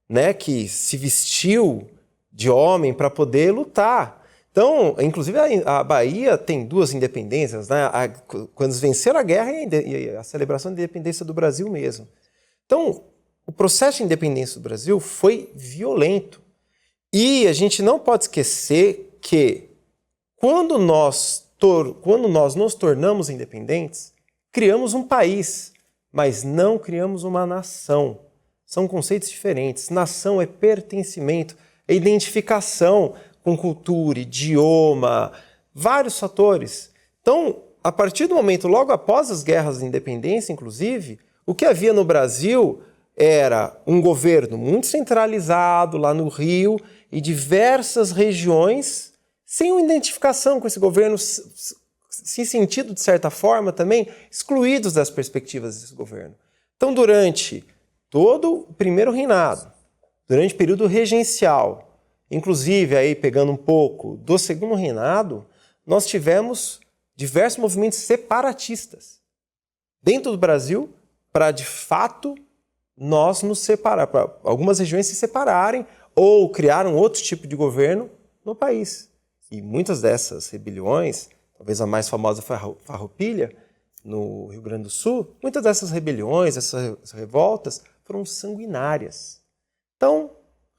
né, que se vestiu de homem para poder lutar. Então, inclusive a Bahia tem 2 independências, né? Quando eles venceram a guerra e a celebração da independência do Brasil mesmo. Então, o processo de independência do Brasil foi violento. E a gente não pode esquecer que quando nós nos tornamos independentes, criamos um país, mas não criamos uma nação. São conceitos diferentes. Nação é pertencimento, é identificação com cultura, idioma, vários fatores. Então, a partir do momento, logo após as guerras de independência, inclusive, o que havia no Brasil era um governo muito centralizado lá no Rio e diversas regiões sem uma identificação com esse governo, se sentido, de certa forma, também excluídos das perspectivas desse governo. Então, durante todo o primeiro reinado, durante o período regencial, inclusive aí pegando um pouco do segundo reinado, nós tivemos diversos movimentos separatistas dentro do Brasil para, de fato, nós nos separar, para algumas regiões se separarem ou criaram outro tipo de governo no país. E muitas dessas rebeliões, talvez a mais famosa foi a Farroupilha, no Rio Grande do Sul, muitas dessas rebeliões, essas revoltas, foram sanguinárias. Então,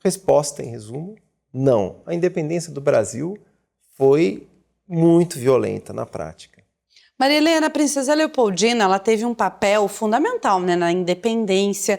resposta em resumo, não. A independência do Brasil foi muito violenta na prática. Maria Helena, a princesa Leopoldina, ela teve um papel fundamental, né, na independência,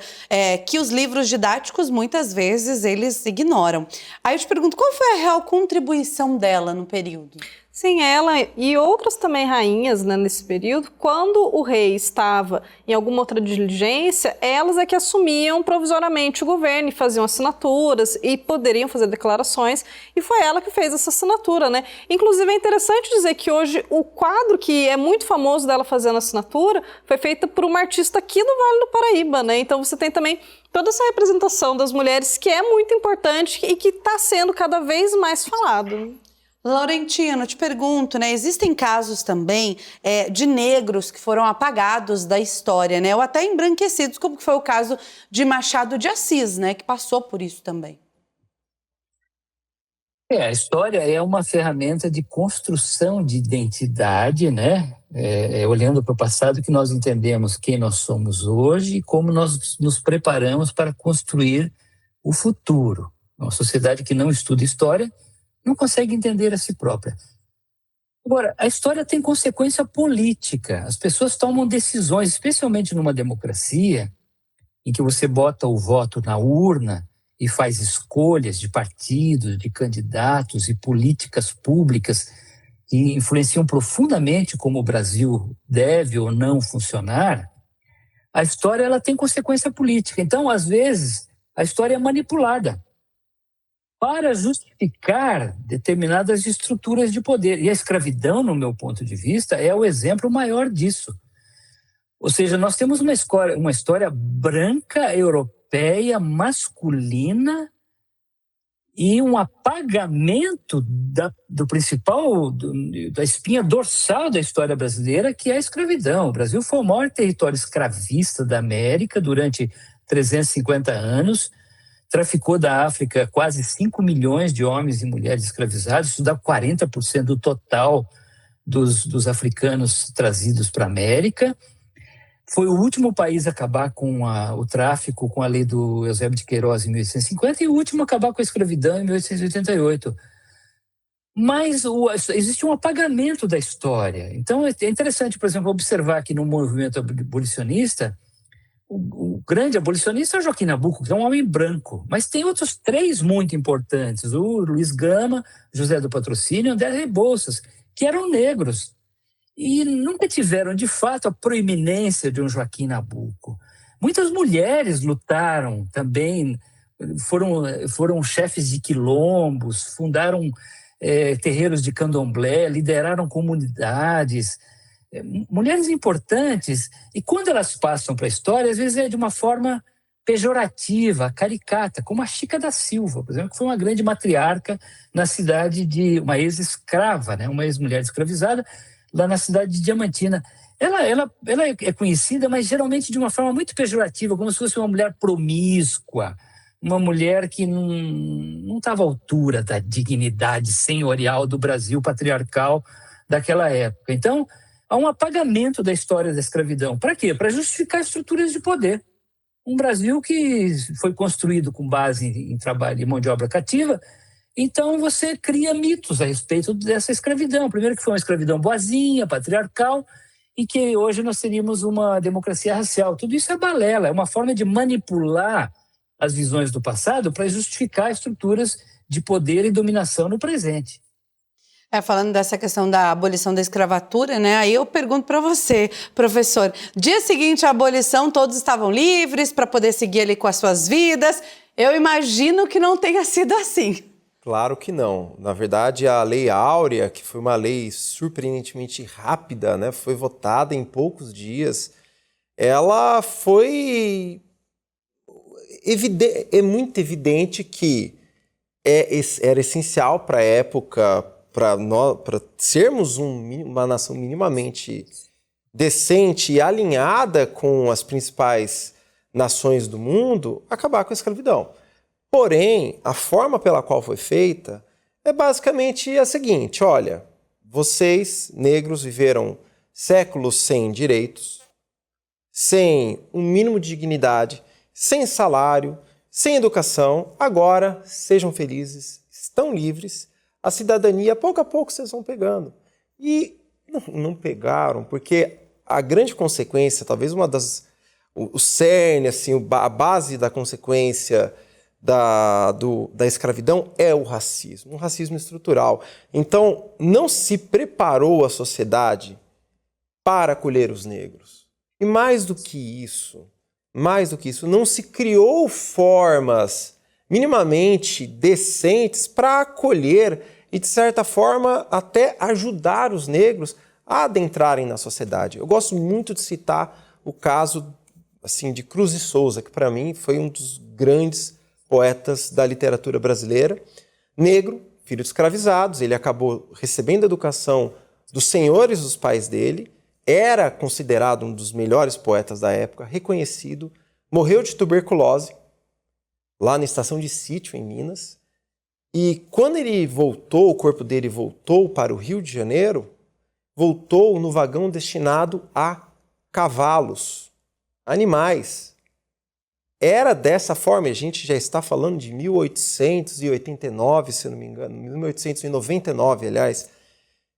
que os livros didáticos, muitas vezes, eles ignoram. Aí eu te pergunto, qual foi a real contribuição dela no período? Sim, ela e outras também rainhas, né, nesse período, quando o rei estava em alguma outra diligência, elas é que assumiam provisoriamente o governo e faziam assinaturas e poderiam fazer declarações, e foi ela que fez essa assinatura, né? Inclusive é interessante dizer que hoje o quadro que é muito famoso dela fazendo assinatura foi feito por uma artista aqui do Vale do Paraíba, né? Então você tem também toda essa representação das mulheres que é muito importante e que está sendo cada vez mais falado. Laurentino, te pergunto, né? Existem casos também de negros que foram apagados da história, né? Ou até embranquecidos, como foi o caso de Machado de Assis, né? Que passou por isso também. A história é uma ferramenta de construção de identidade, né? Olhando para o passado que nós entendemos quem nós somos hoje e como nós nos preparamos para construir o futuro. Uma sociedade que não estuda história não consegue entender a si própria. Agora, a história tem consequência política. As pessoas tomam decisões, especialmente numa democracia, em que você bota o voto na urna e faz escolhas de partidos, de candidatos e políticas públicas que influenciam profundamente como o Brasil deve ou não funcionar. A história ela tem consequência política. Então, às vezes, a história é manipulada para justificar determinadas estruturas de poder. E a escravidão, no meu ponto de vista, é o exemplo maior disso. Ou seja, nós temos uma história branca, europeia, masculina, e um apagamento da espinha dorsal da história brasileira, que é a escravidão. O Brasil foi o maior território escravista da América durante 350 anos, traficou da África quase 5 milhões de homens e mulheres escravizados, isso dá 40% do total dos africanos trazidos para a América. Foi o último país a acabar com o tráfico com a lei do Eusébio de Queiroz em 1850 e o último a acabar com a escravidão em 1888. Mas existe um apagamento da história. Então é interessante, por exemplo, observar que no movimento abolicionista, o grande abolicionista é Joaquim Nabuco, que é um homem branco, mas tem outros 3 muito importantes, o Luiz Gama, José do Patrocínio e André Rebouças, que eram negros. E nunca tiveram, de fato, a proeminência de um Joaquim Nabuco. Muitas mulheres lutaram também, foram chefes de quilombos, fundaram terreiros de candomblé, lideraram comunidades, mulheres importantes. E quando elas passam para a história, às vezes é de uma forma pejorativa, caricata, como a Chica da Silva, por exemplo, que foi uma grande matriarca na cidade de uma ex-escrava, né, uma ex-mulher escravizada, lá na cidade de Diamantina. Ela é conhecida, mas geralmente de uma forma muito pejorativa, como se fosse uma mulher promíscua, uma mulher que não estava à altura da dignidade senhorial do Brasil patriarcal daquela época. Então, há um apagamento da história da escravidão. Para quê? Para justificar estruturas de poder. Um Brasil que foi construído com base em trabalho de mão de obra cativa. Então, você cria mitos a respeito dessa escravidão. Primeiro que foi uma escravidão boazinha, patriarcal, e que hoje nós teríamos uma democracia racial. Tudo isso é balela, é uma forma de manipular as visões do passado para justificar estruturas de poder e dominação no presente. Falando dessa questão da abolição da escravatura, né? Aí eu pergunto para você, professor, dia seguinte à abolição, todos estavam livres para poder seguir ali com as suas vidas. Eu imagino que não tenha sido assim. Claro que não. Na verdade, a Lei Áurea, que foi uma lei surpreendentemente rápida, né, foi votada em poucos dias, ela foi... É muito evidente que era essencial para a época, para sermos uma nação minimamente decente e alinhada com as principais nações do mundo, acabar com a escravidão. Porém, a forma pela qual foi feita é basicamente a seguinte: olha, vocês, negros, viveram séculos sem direitos, sem um mínimo de dignidade, sem salário, sem educação, agora sejam felizes, estão livres, a cidadania, pouco a pouco vocês vão pegando. E não pegaram, porque a grande consequência, talvez o cerne, assim, a base da consequência da escravidão é o racismo, um racismo estrutural. Então, não se preparou a sociedade para acolher os negros. E mais do que isso, não se criou formas minimamente decentes para acolher e, de certa forma, até ajudar os negros a adentrarem na sociedade. Eu gosto muito de citar o caso assim, de Cruz de Souza, que para mim foi um dos grandes poetas da literatura brasileira, negro, filho de escravizados. Ele acabou recebendo a educação dos senhores dos pais dele, era considerado um dos melhores poetas da época, reconhecido, morreu de tuberculose lá na estação de sítio em Minas, e quando ele voltou, o corpo dele voltou para o Rio de Janeiro, voltou no vagão destinado a cavalos, animais. era dessa forma, a gente já está falando de 1889, se eu não me engano, 1899, aliás,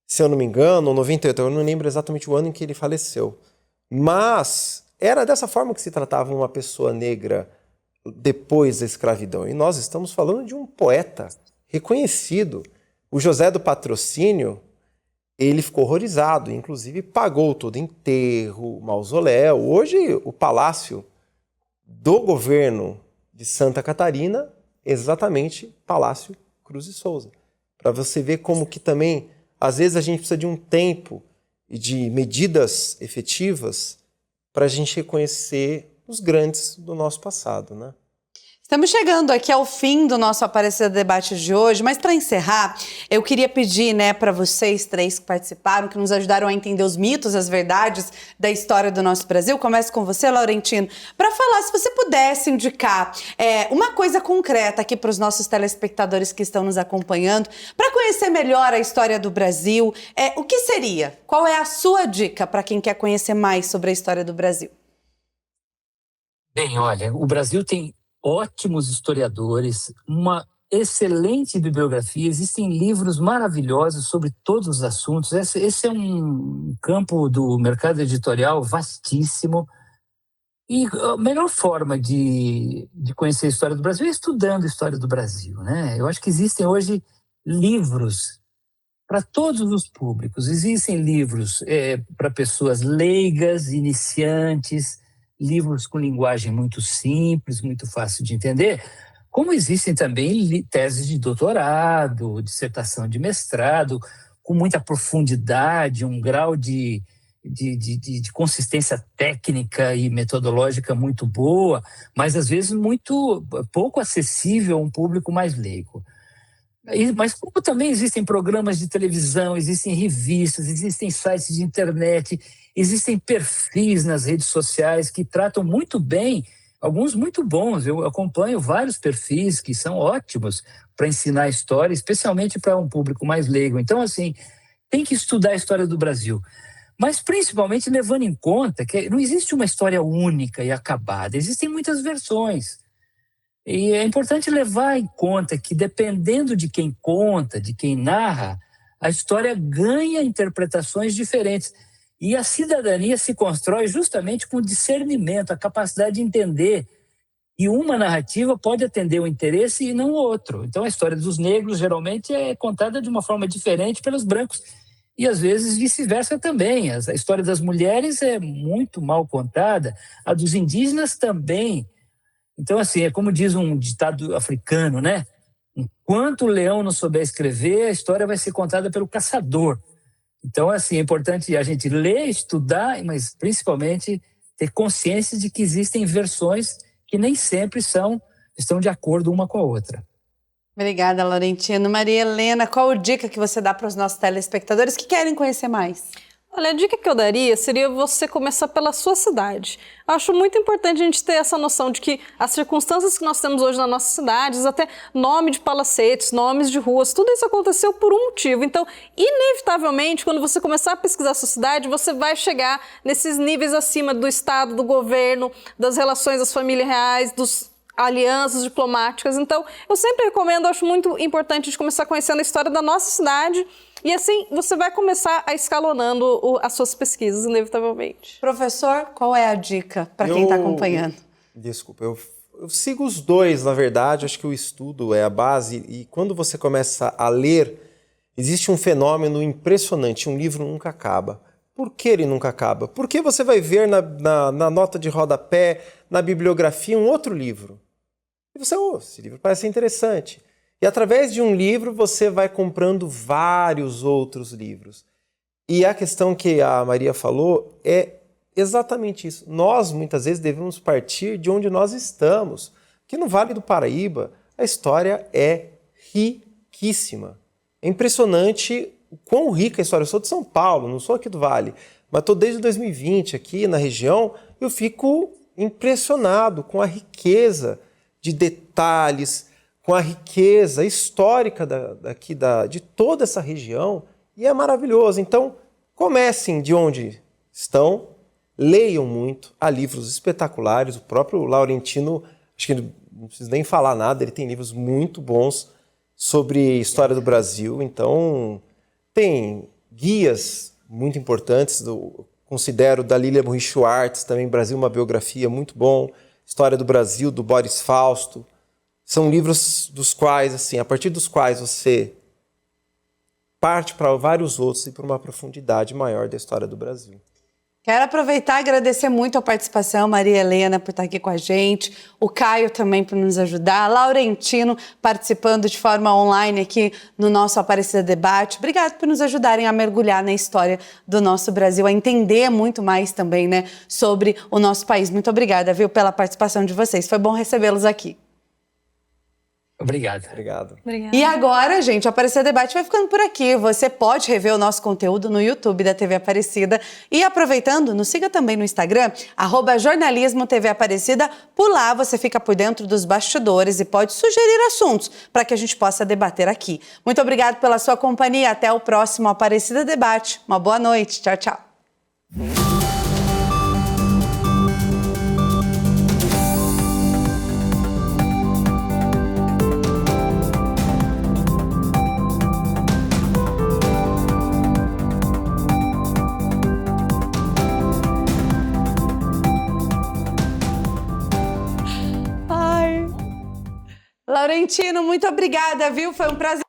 se eu não me engano, ou 98, eu não lembro exatamente o ano em que ele faleceu. Mas era dessa forma que se tratava uma pessoa negra depois da escravidão. E nós estamos falando de um poeta reconhecido. O José do Patrocínio, ele ficou horrorizado, inclusive pagou todo enterro, mausoléu. Hoje, o palácio do governo de Santa Catarina, exatamente Palácio Cruz de Souza. Para você ver como que também, às vezes, a gente precisa de um tempo e de medidas efetivas para a gente reconhecer os grandes do nosso passado, né? Estamos chegando aqui ao fim do nosso Aparecida Debate de hoje, mas para encerrar, eu queria pedir, para vocês três que participaram, que nos ajudaram a entender os mitos, as verdades da história do nosso Brasil. Começo com você, Laurentino, para falar, se você pudesse indicar uma coisa concreta aqui para os nossos telespectadores que estão nos acompanhando, para conhecer melhor a história do Brasil, o que seria? Qual é a sua dica para quem quer conhecer mais sobre a história do Brasil? Bem, olha, o Brasil tem ótimos historiadores, uma excelente bibliografia, existem livros maravilhosos sobre todos os assuntos. Esse é um campo do mercado editorial vastíssimo. E a melhor forma de conhecer a história do Brasil é estudando a história do Brasil, né? Eu acho que existem hoje livros para todos os públicos. Existem livros para pessoas leigas, iniciantes, livros com linguagem muito simples, muito fácil de entender, como existem também teses de doutorado, dissertação de mestrado, com muita profundidade, um grau de consistência técnica e metodológica muito boa, mas às vezes muito pouco acessível a um público mais leigo. Mas como também existem programas de televisão, existem revistas, existem sites de internet, existem perfis nas redes sociais que tratam muito bem, alguns muito bons. Eu acompanho vários perfis que são ótimos para ensinar a história, especialmente para um público mais leigo. Então, assim, tem que estudar a história do Brasil. Mas principalmente levando em conta que não existe uma história única e acabada, existem muitas versões. E é importante levar em conta que, dependendo de quem conta, de quem narra, a história ganha interpretações diferentes. E a cidadania se constrói justamente com discernimento, a capacidade de entender que uma narrativa pode atender o interesse e não o outro. Então, a história dos negros geralmente é contada de uma forma diferente pelos brancos. E, às vezes, vice-versa também. A história das mulheres é muito mal contada, a dos indígenas também. Então, assim, é como diz um ditado africano, né? Enquanto o leão não souber escrever, a história vai ser contada pelo caçador. Então, assim, é importante a gente ler, estudar, mas principalmente ter consciência de que existem versões que nem sempre estão de acordo uma com a outra. Obrigada, Laurentino. Maria Helena, qual a dica que você dá para os nossos telespectadores que querem conhecer mais? Olha, a dica que eu daria seria você começar pela sua cidade. Acho muito importante a gente ter essa noção de que as circunstâncias que nós temos hoje nas nossas cidades, até nome de palacetes, nomes de ruas, tudo isso aconteceu por um motivo. Então, inevitavelmente, quando você começar a pesquisar a sua cidade, você vai chegar nesses níveis acima do Estado, do governo, das relações das famílias reais, dos alianças diplomáticas. Então, eu sempre recomendo, acho muito importante a gente começar conhecendo a história da nossa cidade. E assim, você vai começar a escalonando as suas pesquisas, inevitavelmente. Professor, qual é a dica para quem está acompanhando? Desculpa, eu sigo os dois, na verdade. Acho que o estudo é a base. E quando você começa a ler, existe um fenômeno impressionante. Um livro nunca acaba. Por que ele nunca acaba? Porque você vai ver na nota de rodapé, na bibliografia, um outro livro. E você, esse livro parece interessante. E através de um livro você vai comprando vários outros livros. E a questão que a Maria falou é exatamente isso. Nós, muitas vezes, devemos partir de onde nós estamos. Que no Vale do Paraíba, a história é riquíssima. É impressionante o quão rica a história. Eu sou de São Paulo, não sou aqui do Vale, mas estou desde 2020 aqui na região. Eu fico impressionado com a riqueza de detalhes, com a riqueza histórica de toda essa região, e é maravilhoso. Então, comecem de onde estão, leiam muito, há livros espetaculares, o próprio Laurentino, acho que ele não precisa nem falar nada, ele tem livros muito bons sobre história do Brasil, então tem guias muito importantes, considero da Lilia Morri Schwartz, também Brasil, uma biografia muito bom, História do Brasil, do Boris Fausto, são livros dos quais, assim, a partir dos quais você parte para vários outros e para uma profundidade maior da história do Brasil. Quero aproveitar e agradecer muito a participação, Maria Helena, por estar aqui com a gente, o Caio também por nos ajudar, Laurentino participando de forma online aqui no nosso Aparecida Debate. Obrigado por nos ajudarem a mergulhar na história do nosso Brasil, a entender muito mais também, né, sobre o nosso país. Muito obrigada, viu, pela participação de vocês. Foi bom recebê-los aqui. Obrigado. Obrigado. Obrigada. E agora, gente, o Aparecida Debate vai ficando por aqui. Você pode rever o nosso conteúdo no YouTube da TV Aparecida. E aproveitando, nos siga também no Instagram, @jornalismo_tv_aparecida. Por lá você fica por dentro dos bastidores e pode sugerir assuntos para que a gente possa debater aqui. Muito obrigado pela sua companhia. Até o próximo Aparecida Debate. Uma boa noite. Tchau, tchau. Laurentino, muito obrigada, viu? Foi um prazer.